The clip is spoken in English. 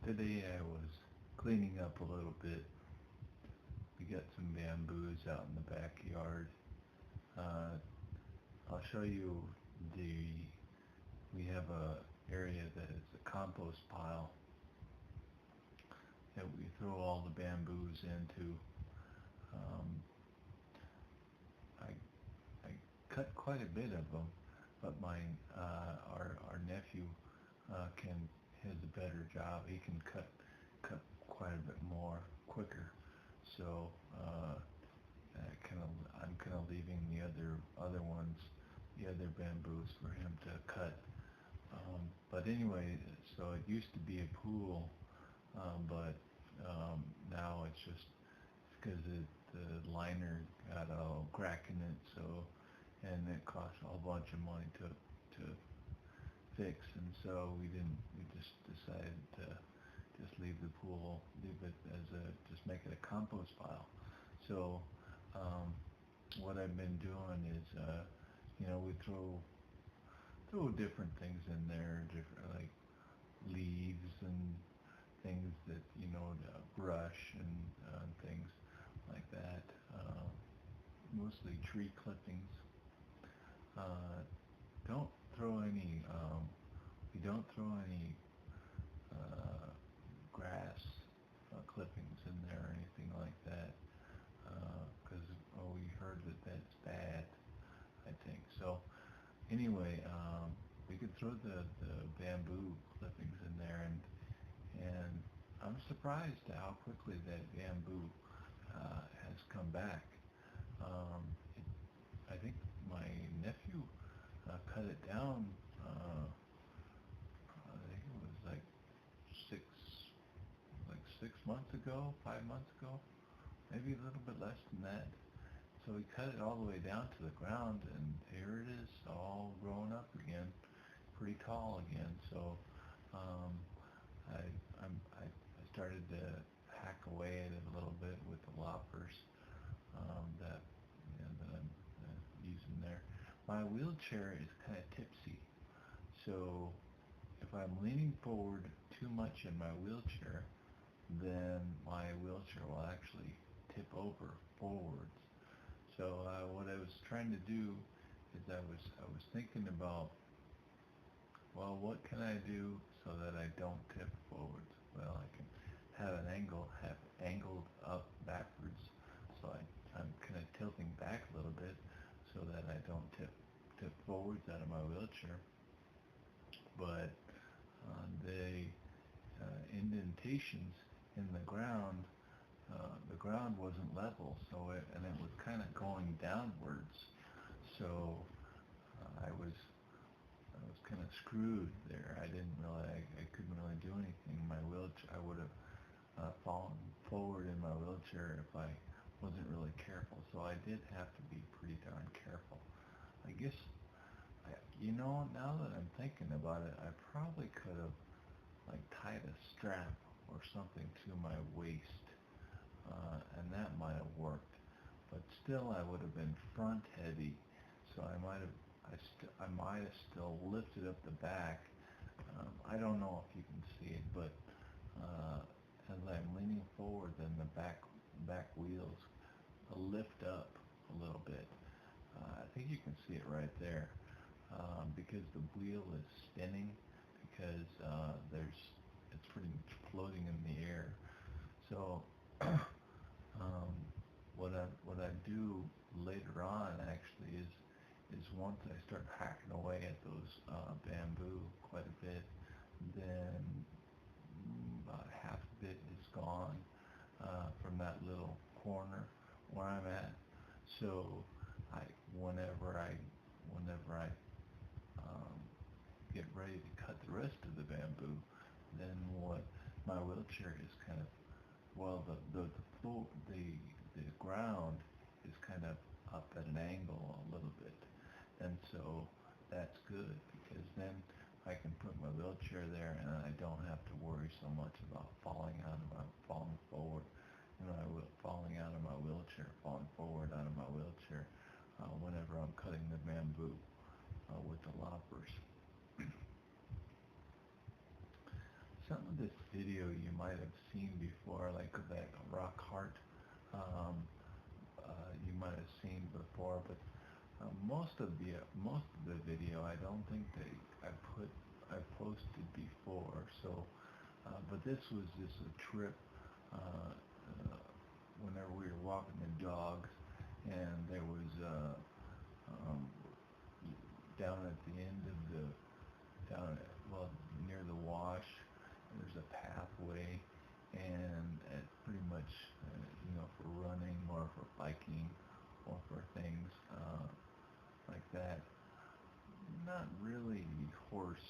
Today I was cleaning up a little bit. We got some bamboos out in the backyard. Uh, I'll show you the, we have a area that is a compost pile that we throw all the bamboos into. Um, I, I cut quite a bit of them, but our nephew can has a better job. He can cut quite a bit more quicker. So I'm kind of leaving the other ones, the other bamboos for him to cut. But anyway, so it used to be a pool, but now it's just because the liner got a crack in it, so and it cost a whole bunch of money to fix, and so we just decided to just leave it as just make it a compost pile. So what I've been doing is, we throw different things in there, different like leaves and things that brush and things like that. Mostly tree clippings. Uh, don't throw any. We don't throw any grass clippings in there or anything like that, because we heard that that's bad, I think. So anyway, we could throw the bamboo clippings in there, and I'm surprised at how quickly that bamboo has come back. Um, it, I think my nephew cut it down. I think it was six, like 6 months ago, 5 months ago, maybe a little bit less than that. So we cut it all the way down to the ground, and here it is, all grown up again, pretty tall again. So um, I started to hack away at it a little bit with the loppers that I'm using there. My wheelchair is kind of tipsy, so if I'm leaning forward too much in my wheelchair, then my wheelchair will actually tip over forwards. So what I was trying to do is I was thinking about, well, what can I do so that I don't tip forwards? Well, I can have angled up backwards, so I'm kind of tilting back a little bit so that I don't tip forwards out of my wheelchair. But the indentations in the ground wasn't level, and it was kind of going downwards. So I was kind of screwed there. I couldn't really do anything. My wheelchair, I would have fallen forward in my wheelchair if I wasn't really careful. So I did have to be pretty darn careful. I guess, now that I'm thinking about it, I probably could have like tied a strap or something to my waist, and that might have worked. But still, I would have been front heavy, so I might have still lifted up the back. I don't know if you can see it, but as I'm leaning forward, then the back wheels lift up a little bit. I think you can see it right there, because the wheel is spinning, because it's pretty much floating in the air. So what I do later on actually is once I start hacking away at those bamboo quite a bit, then about half of it is gone from that little corner where I'm at. So I whenever I get ready to cut the rest of the bamboo, then what my wheelchair is kind of, well, the floor, the ground is kind of up at an angle a little bit, and so that's good, because then I can put my wheelchair there and I don't have to worry so much about falling forward, falling out of my wheelchair, falling forward out of my wheelchair whenever I'm cutting the bamboo with the loppers. Something that's video you might have seen before, like that rock heart. Um, you might have seen before, but most of the video I don't think I posted before. So, but this was just a trip. Whenever we were walking the dogs, and there was um, down at the end of the well, near the wash, there's a pathway, and it's pretty much for running or for biking or for things like that. Not really horse